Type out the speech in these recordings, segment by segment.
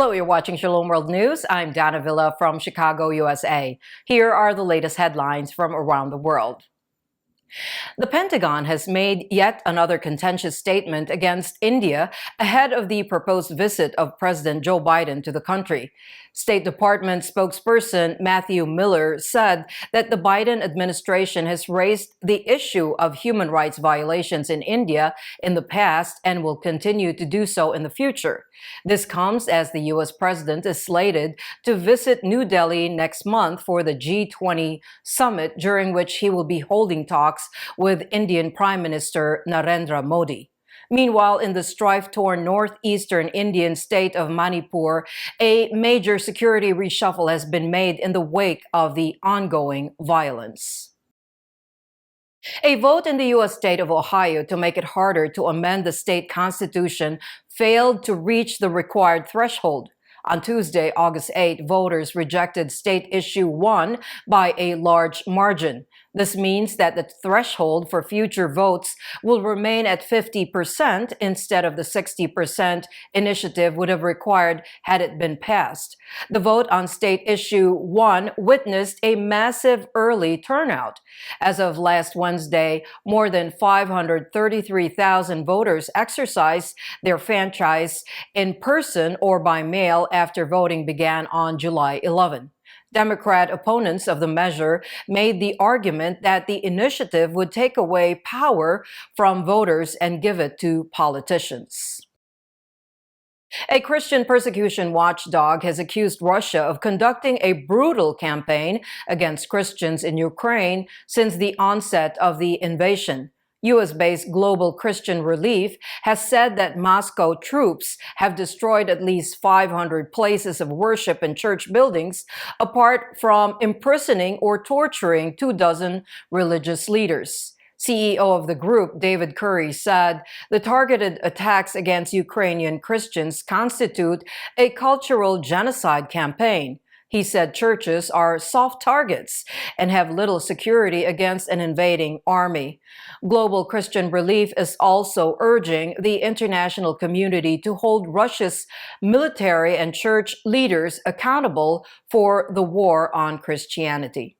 Hello, you're watching Shalom World News. I'm Dana Villa from Chicago, USA. Here are the latest headlines from around the world. The Pentagon has made yet another contentious statement against India ahead of the proposed visit of President Joe Biden to the country. State Department spokesperson Matthew Miller said that the Biden administration has raised the issue of human rights violations in India in the past and will continue to do so in the future. This comes as the U.S. president is slated to visit New Delhi next month for the G20 summit, during which he will be holding talks with Indian Prime Minister Narendra Modi. Meanwhile, in the strife-torn northeastern Indian state of Manipur, a major security reshuffle has been made in the wake of the ongoing violence. A vote in the U.S. state of Ohio to make it harder to amend the state constitution failed to reach the required threshold. On Tuesday, August 8, voters rejected State Issue 1 by a large margin. This means that the threshold for future votes will remain at 50% instead of the 60% initiative would have required had it been passed. The vote on State Issue 1 witnessed a massive early turnout. As of last Wednesday, more than 533,000 voters exercised their franchise in person or by mail after voting began on July 11. Democrat opponents of the measure made the argument that the initiative would take away power from voters and give it to politicians. A Christian persecution watchdog has accused Russia of conducting a brutal campaign against Christians in Ukraine since the onset of the invasion. U.S.-based Global Christian Relief has said that Moscow troops have destroyed at least 500 places of worship and church buildings, apart from imprisoning or torturing 24 religious leaders. CEO of the group, David Curry, said the targeted attacks against Ukrainian Christians constitute a cultural genocide campaign. He said churches are soft targets and have little security against an invading army. Global Christian Relief is also urging the international community to hold Russia's military and church leaders accountable for the war on Christianity.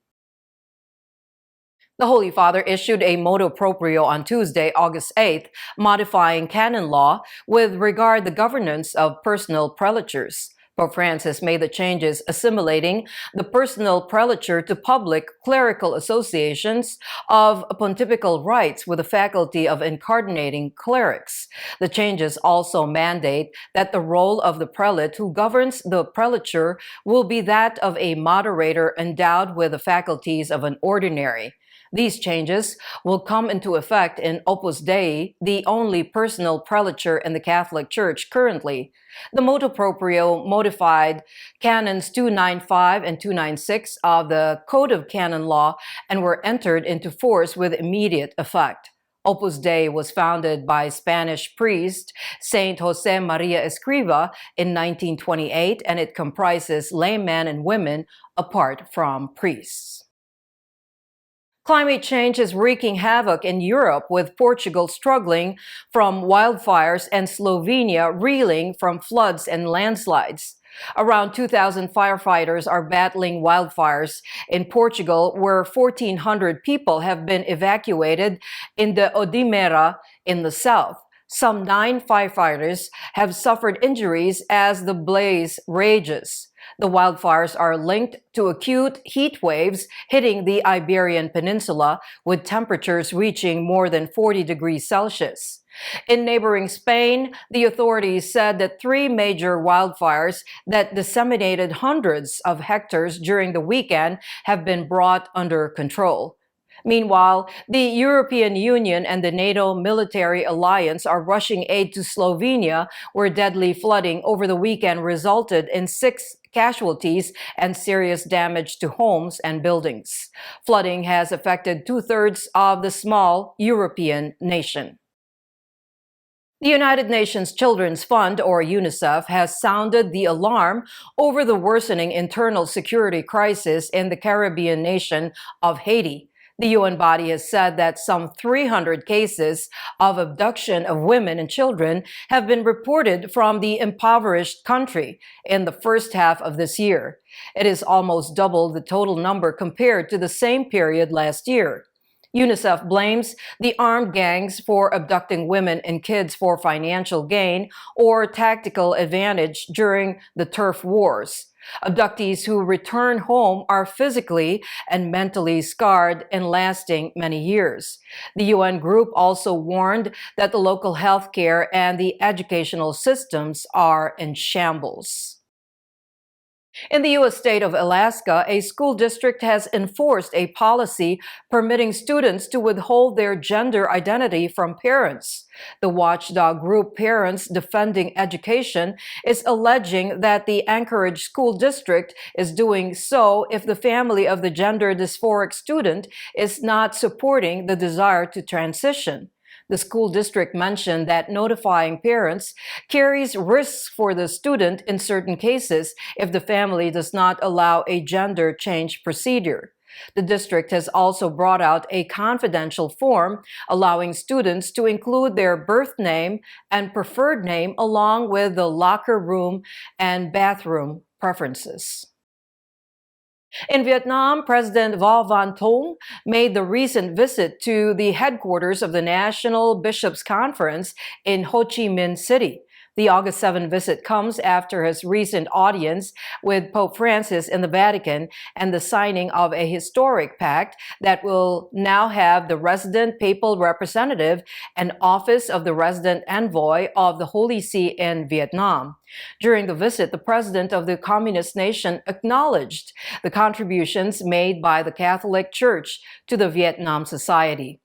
The Holy Father issued a motu proprio on Tuesday, August 8th, modifying Canon Law with regard to the governance of personal prelatures. Pope Francis made the changes assimilating the personal prelature to public clerical associations of pontifical rights with the faculty of incarnating clerics. The changes also mandate that the role of the prelate who governs the prelature will be that of a moderator endowed with the faculties of an ordinary. These changes will come into effect in Opus Dei, the only personal prelature in the Catholic Church currently. The motu proprio modified Canons 295 and 296 of the Code of Canon Law and were entered into force with immediate effect. Opus Dei was founded by Spanish priest Saint Jose Maria Escriva in 1928, and it comprises laymen and women apart from priests. Climate change is wreaking havoc in Europe, with Portugal struggling from wildfires and Slovenia reeling from floods and landslides. Around 2,000 firefighters are battling wildfires in Portugal, where 1,400 people have been evacuated in the Odimera in the south. Some 9 firefighters have suffered injuries as the blaze rages. The wildfires are linked to acute heat waves hitting the Iberian Peninsula, with temperatures reaching more than 40 degrees Celsius. In neighboring Spain, the authorities said that 3 major wildfires that disseminated hundreds of hectares during the weekend have been brought under control. Meanwhile, the European Union and the NATO military alliance are rushing aid to Slovenia, where deadly flooding over the weekend resulted in 6 casualties and serious damage to homes and buildings. Flooding has affected 2/3 of the small European nation. The United Nations Children's Fund, or UNICEF, has sounded the alarm over the worsening internal security crisis in the Caribbean nation of Haiti. The UN body has said that some 300 cases of abduction of women and children have been reported from the impoverished country in the first half of this year. It is almost double the total number compared to the same period last year. UNICEF blames the armed gangs for abducting women and kids for financial gain or tactical advantage during the turf wars. Abductees who return home are physically and mentally scarred and lasting many years. The UN group also warned that the local healthcare and the educational systems are in shambles. In the U.S. state of Alaska, a school district has enforced a policy permitting students to withhold their gender identity from parents. The watchdog group Parents Defending Education is alleging that the Anchorage School District is doing so if the family of the gender dysphoric student is not supporting the desire to transition. The school district mentioned that notifying parents carries risks for the student in certain cases if the family does not allow a gender change procedure. The district has also brought out a confidential form allowing students to include their birth name and preferred name along with the locker room and bathroom preferences. In Vietnam, President Vo Van Thuong made the recent visit to the headquarters of the National Bishops' Conference in Ho Chi Minh City. The August 7 visit comes after his recent audience with Pope Francis in the Vatican and the signing of a historic pact that will now have the resident papal representative and office of the resident envoy of the Holy See in Vietnam. During the visit, the president of the communist nation acknowledged the contributions made by the Catholic Church to the Vietnam society.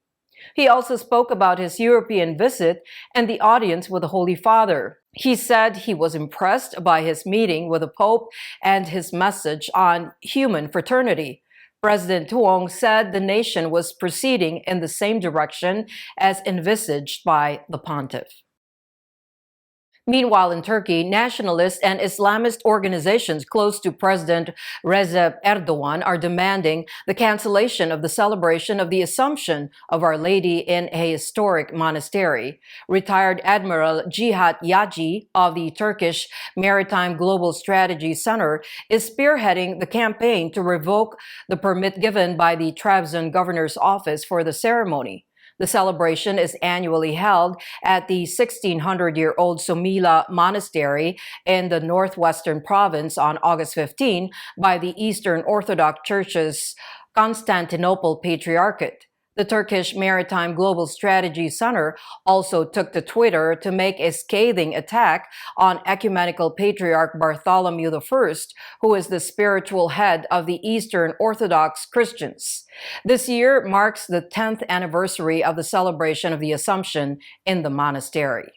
He also spoke about his European visit and the audience with the Holy Father. He said he was impressed by his meeting with the Pope and his message on human fraternity. President Thuong said the nation was proceeding in the same direction as envisaged by the pontiff. Meanwhile, in Turkey, nationalist and Islamist organizations close to President Recep Erdogan are demanding the cancellation of the celebration of the Assumption of Our Lady in a historic monastery. Retired Admiral Cihat Yaci of the Turkish Maritime Global Strategy Center is spearheading the campaign to revoke the permit given by the Trabzon governor's office for the ceremony. The celebration is annually held at the 1600-year-old Somila Monastery in the northwestern province on August 15 by the Eastern Orthodox Church's Constantinople Patriarchate. The Turkish Maritime Global Strategy Center also took to Twitter to make a scathing attack on Ecumenical Patriarch Bartholomew I, who is the spiritual head of the Eastern Orthodox Christians. This year marks the 10th anniversary of the celebration of the Assumption in the monastery.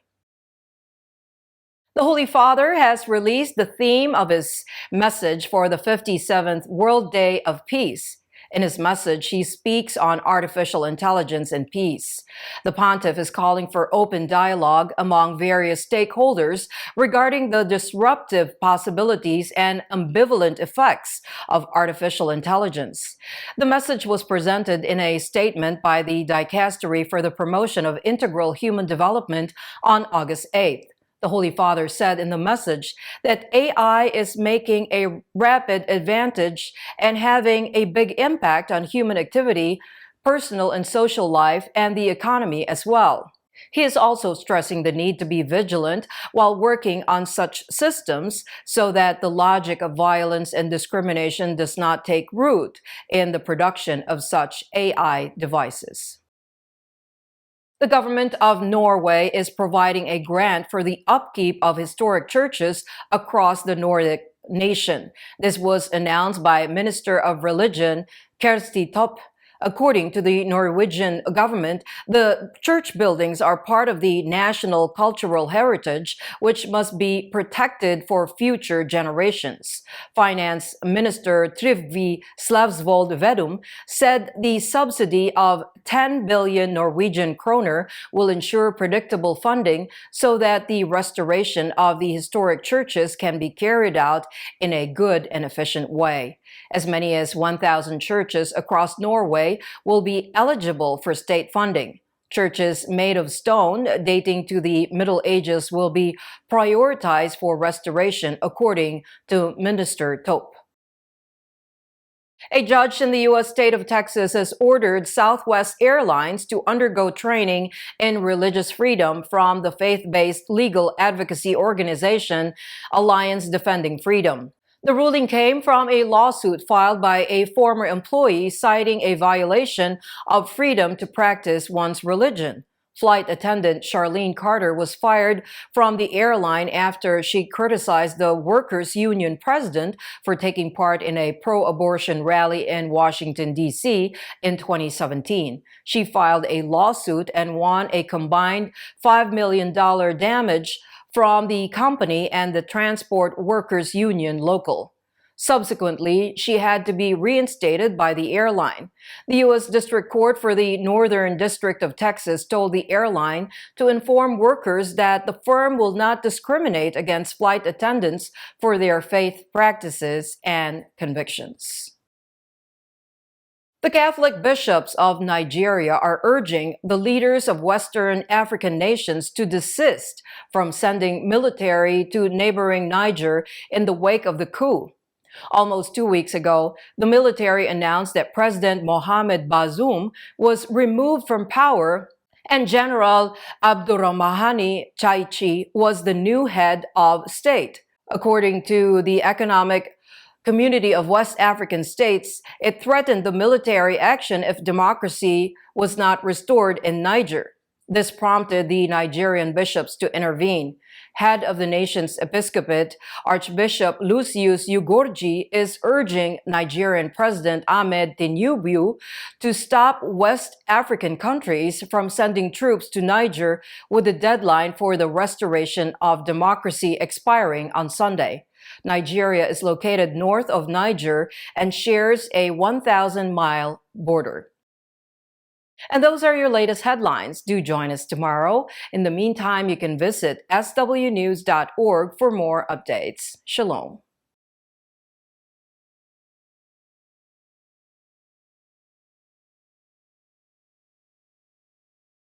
The Holy Father has released the theme of his message for the 57th World Day of Peace. In his message, he speaks on artificial intelligence and peace. The pontiff is calling for open dialogue among various stakeholders regarding the disruptive possibilities and ambivalent effects of artificial intelligence. The message was presented in a statement by the Dicastery for the Promotion of Integral Human Development on August 8th. The Holy Father said in the message that AI is making a rapid advantage and having a big impact on human activity, personal and social life, and the economy as well. He is also stressing the need to be vigilant while working on such systems so that the logic of violence and discrimination does not take root in the production of such AI devices. The government of Norway is providing a grant for the upkeep of historic churches across the Nordic nation. This was announced by Minister of Religion Kjersti Topp. According to the Norwegian government, the church buildings are part of the national cultural heritage, which must be protected for future generations. Finance Minister Trygve Slavsvold Vedum said the subsidy of 10 billion Norwegian kroner will ensure predictable funding so that the restoration of the historic churches can be carried out in a good and efficient way. As many as 1,000 churches across Norway will be eligible for state funding. Churches made of stone dating to the Middle Ages will be prioritized for restoration, according to Minister Tope. A judge in the U.S. state of Texas has ordered Southwest Airlines to undergo training in religious freedom from the faith-based legal advocacy organization Alliance Defending Freedom. The ruling came from a lawsuit filed by a former employee citing a violation of freedom to practice one's religion. Flight attendant Charlene Carter was fired from the airline after she criticized the workers' union president for taking part in a pro-abortion rally in Washington, D.C. in 2017. She filed a lawsuit and won a combined $5 million damage from the company and the Transport Workers Union local. Subsequently, she had to be reinstated by the airline. The U.S. District Court for the Northern District of Texas told the airline to inform workers that the firm will not discriminate against flight attendants for their faith practices and convictions. The Catholic bishops of Nigeria are urging the leaders of Western African nations to desist from sending military to neighboring Niger in the wake of the coup. Almost 2 weeks ago, the military announced that President Mohamed Bazoum was removed from power and General Abdurrahmani Chaichi was the new head of state. According to the Economic Community of West African States, it threatened the military action if democracy was not restored in Niger. This prompted the Nigerian bishops to intervene. Head of the nation's episcopate, Archbishop Lucius Ugorji, is urging Nigerian President Ahmed Tinubu to stop West African countries from sending troops to Niger with the deadline for the restoration of democracy expiring on Sunday. Nigeria is located north of Niger and shares a 1,000-mile border. And those are your latest headlines. Do join us tomorrow. In the meantime, you can visit swnews.org for more updates. Shalom.